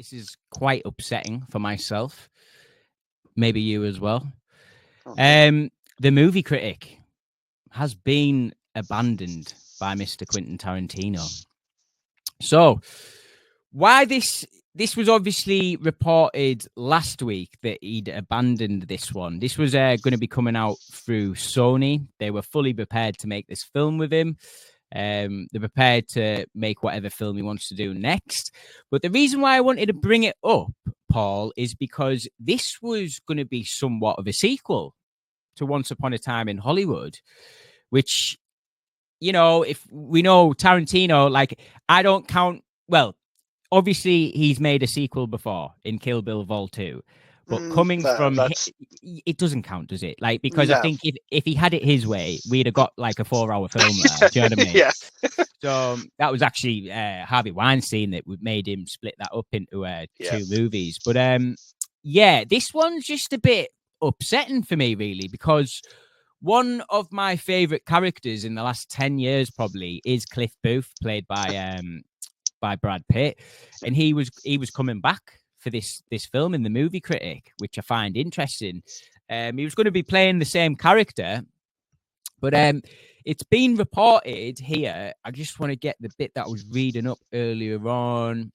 this is quite upsetting for myself. Maybe you as well. The movie critic has been abandoned by Mr. Quentin Tarantino. So, why this was obviously reported last week that he'd abandoned this one. This was going to be coming out through Sony. They were fully prepared to make this film with him. They're prepared to make whatever film he wants to do next. But the reason why I wanted to bring it up, Paul, is because this was going to be somewhat of a sequel to Once Upon a Time in Hollywood, which, you know, if we know Tarantino, like, I don't count, well, obviously he's made a sequel before in Kill Bill Vol 2, but coming from it doesn't count, does it? Like, because I think if he had it his way, we'd have got like a 4-hour film there. Do you know what I mean? Yeah. So that was actually Harvey Weinstein that made him split that up into 2 movies. But yeah, this one's just a bit upsetting for me, really, because one of my favorite characters in the last 10 years probably is Cliff Booth, played by Brad Pitt, and he was coming back for this film in the movie critic, which I find interesting. He was going to be playing the same character, but it's been reported here. I just want to get the bit that I was reading up earlier on.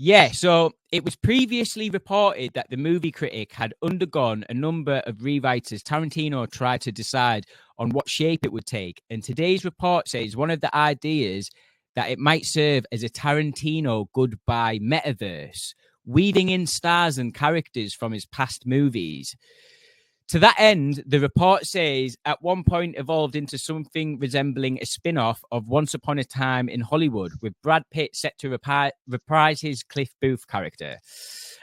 Yeah, so it was previously reported that the movie critic had undergone a number of rewrites as Tarantino tried to decide on what shape it would take. And today's report says one of the ideas that it might serve as a Tarantino goodbye metaverse, weaving in stars and characters from his past movies. To that end, the report says at one point evolved into something resembling a spin-off of Once Upon a Time in Hollywood, with Brad Pitt set to reprise his Cliff Booth character.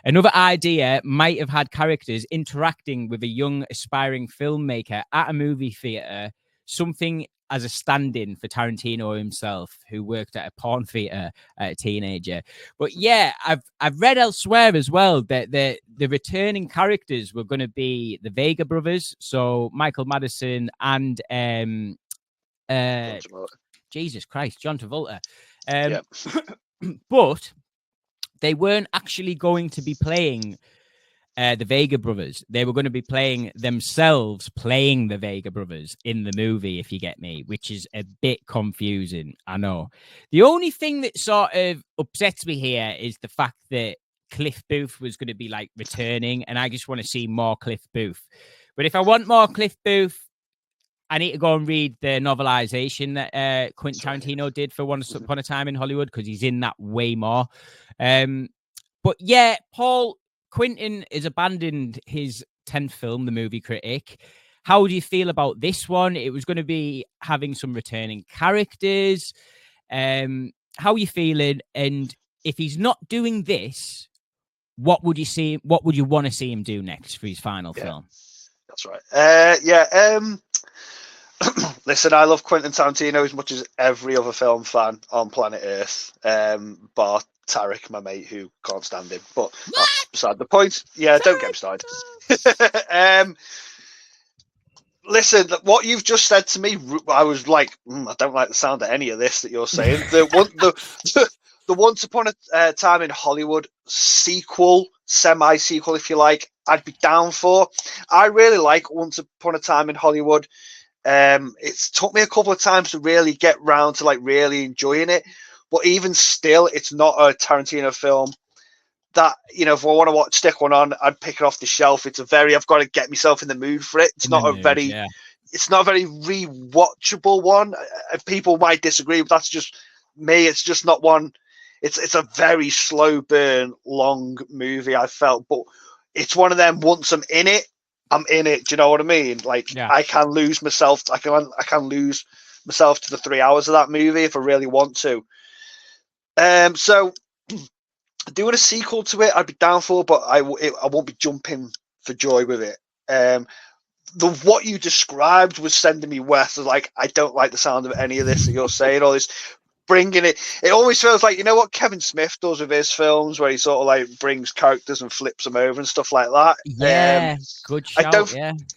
Another idea might have had characters interacting with a young, aspiring filmmaker at a movie theater, something as a stand-in for Tarantino himself, who worked at a porn theater as a teenager. But yeah, I've read elsewhere as well that the returning characters were going to be the Vega brothers, so Michael Madison and Jesus Christ, John Travolta. But they weren't actually going to be playing the Vega brothers. They were going to be playing themselves, playing the Vega brothers in the movie, if you get me, which is a bit confusing. I know. The only thing that sort of upsets me here is the fact that Cliff Booth was going to be like returning, and I just want to see more Cliff Booth. But if I want more Cliff Booth, I need to go and read the novelization that Quentin Tarantino did for Once Upon a Time in Hollywood, because he's in that way more. But yeah, Paul, Quentin has abandoned his 10th film, The Movie Critic. How do you feel about this one? It was going to be having some returning characters. How are you feeling? And if he's not doing this, what would you see? What would you want to see him do next for his final film? That's right. Listen, I love Quentin Tarantino as much as every other film fan on planet Earth, bar Tarek, my mate, who can't stand him. But that's beside the point. Yeah, don't get me started. Listen, what you've just said to me, I was like, I don't like the sound of any of this that you're saying. The Once Upon a Time in Hollywood sequel, semi-sequel, if you like, I'd be down for. I really like Once Upon a Time in Hollywood. It's took me a couple of times to really get round to like really enjoying it. But even still, it's not a Tarantino film that, you know, if I want to stick one on, I'd pick it off the shelf. It's I've got to get myself in the mood for it. It's not a very rewatchable one. People might disagree, but that's just me. It's just not one. It's a very slow burn, long movie, I felt. But it's one of them, once I'm in it, I'm in it. Do you know what I mean? Like, I can lose myself. I can lose myself to the 3 hours of that movie if I really want to. So doing a sequel to it, I'd be down for, but I won't be jumping for joy with it. What you described was sending me west. Like, I don't like the sound of any of this that you're saying. All this bringing it. It always feels like, you know what Kevin Smith does with his films, where he sort of like brings characters and flips them over and stuff like that. Yeah, good shout.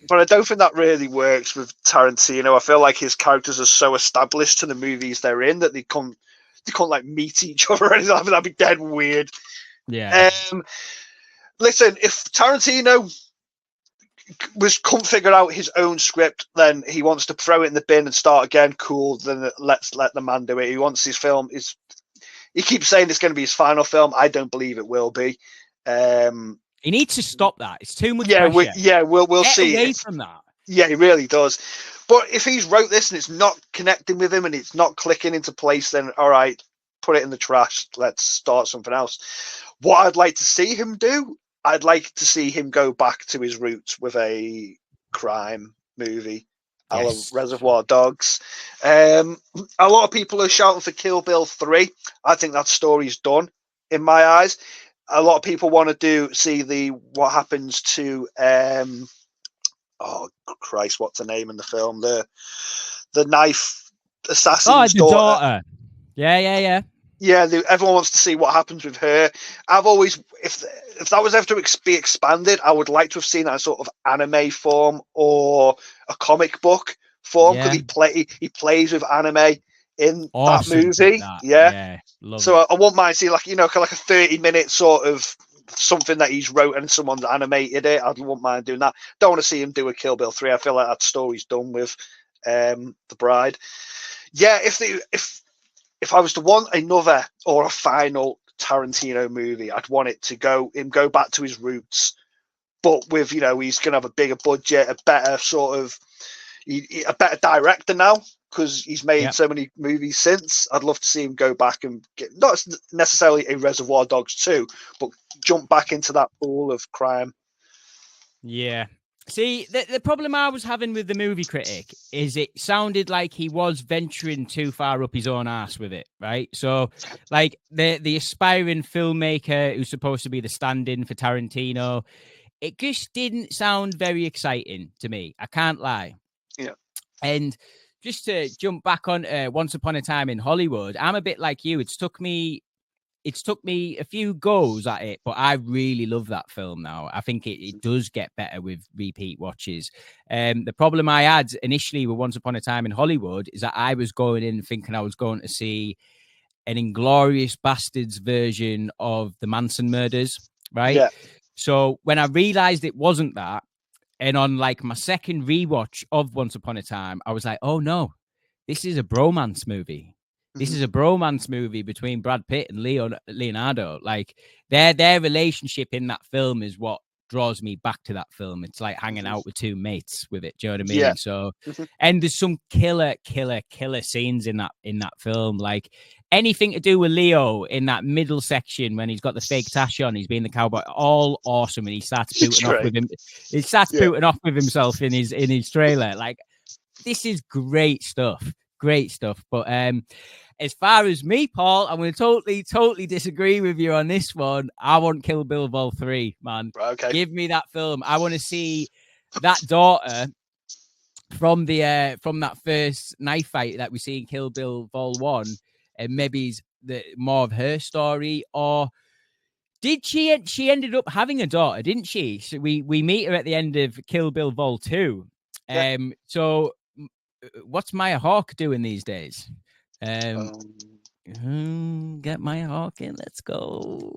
But I don't think that really works with Tarantino. I feel like his characters are so established to the movies they're in that they can't like meet each other or anything. That'd be dead weird. Yeah. Listen, if Tarantino couldn't figure out his own script, then he wants to throw it in the bin and start again. Cool, then let the man do it. He wants his film. He keeps saying it's going to be his final film. I don't believe it will be. He needs to stop that. It's too much pressure. We'll Get see. Away from that. Yeah, he really does. But if he's wrote this and it's not connecting with him and it's not clicking into place, then all right, put it in the trash. Let's start something else. What I'd like to see him do, I'd like to see him go back to his roots with a crime movie, yes. Reservoir Dogs. A lot of people are shouting for Kill Bill 3. I think that story's done in my eyes. A lot of people want to see what happens to oh Christ, what's the name in the film? The knife assassin's daughter. Yeah. Yeah, everyone wants to see what happens with her. I've always, if that was ever to be expanded, I would like to have seen that sort of anime form or a comic book form, because he plays with anime in that movie. Yeah, so I won't mind seeing like a 30-minute sort of something that he's wrote and someone's animated it. I wouldn't mind doing that. Don't want to see him do a Kill Bill 3. I feel like that story's done with The Bride. Yeah, if I was to want another or a final Tarantino movie, I'd want it to go back to his roots, but with, he's going to have a bigger budget, a better director now, because he's made so many movies since. I'd love to see him go back and get, not necessarily a Reservoir Dogs 2, but jump back into that pool of crime. Yeah. See, the problem I was having with the movie critic is it sounded like he was venturing too far up his own ass with it, right? So, like, the aspiring filmmaker who's supposed to be the stand-in for Tarantino, it just didn't sound very exciting to me. I can't lie. Yeah. And just to jump back on Once Upon a Time in Hollywood, I'm a bit like you. It took me a few goes at it, but I really love that film now. I think it does get better with repeat watches. The problem I had initially with Once Upon a Time in Hollywood is that I was going in thinking I was going to see an Inglourious Bastards version of the Manson murders, right? Yeah. So when I realized it wasn't that, and on like my second rewatch of Once Upon a Time, I was like, oh no, this is a bromance movie. This is a bromance movie between Brad Pitt and Leonardo. Like their relationship in that film is what draws me back to that film. It's like hanging out with two mates with it. Do you know what I mean? Yeah. So, and there's some killer scenes in that film. Like anything to do with Leo in that middle section when he's got the fake tash on, he's being the cowboy, all awesome. And he starts booting off with him. He starts booting off with himself in his trailer. Like this is great stuff. Great stuff. But as far as me, Paul, I'm going to totally disagree with you on this one. I want Kill Bill Vol 3, man. Okay. Give me that film. I want to see that daughter from that first knife fight that we see in Kill Bill Vol 1, and maybe more of her story. Or did she ended up having a daughter, didn't she? So we meet her at the end of Kill Bill Vol 2. So what's Maya Hawke doing these days? Get Maya Hawke in. Let's go.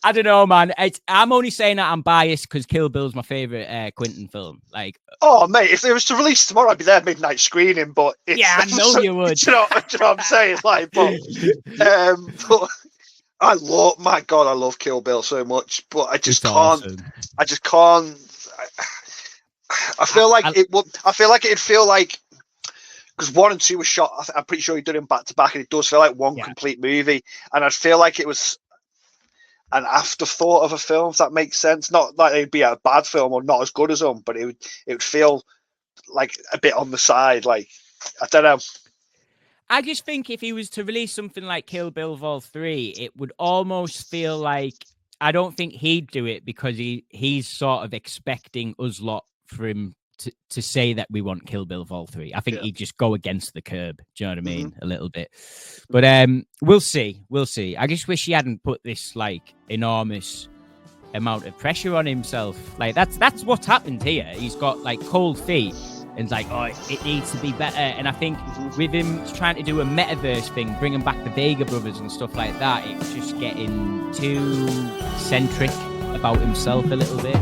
I don't know, man. I'm only saying that I'm biased because Kill Bill's my favorite Quentin film. Like, oh mate, if it was to release tomorrow, I'd be there midnight screening. But I know you would. Do you know what I'm saying? Like, but I love Kill Bill so much, but I just can't. Awesome. I just can't. I feel like it'd feel like, because 1 and 2 were shot, I'm pretty sure he did them back to back, and it does feel like one complete movie. And I'd feel like it was an afterthought of a film, if that makes sense. Not like it'd be a bad film or not as good as them, but it would feel like a bit on the side. Like, I don't know. I just think if he was to release something like Kill Bill Vol 3, it would almost feel like, I don't think he'd do it because he's sort of expecting us lot for him to say that we want Kill Bill Vol 3. I think he'd just go against the curb. Do you know what I mean? A little bit. But we'll see. I just wish he hadn't put this like enormous amount of pressure on himself. Like that's what's happened here. He's got like cold feet and it's like, oh, it needs to be better. And I think with him trying to do a metaverse thing, bringing back the Vega brothers and stuff like that, it was just getting too centric about himself a little bit.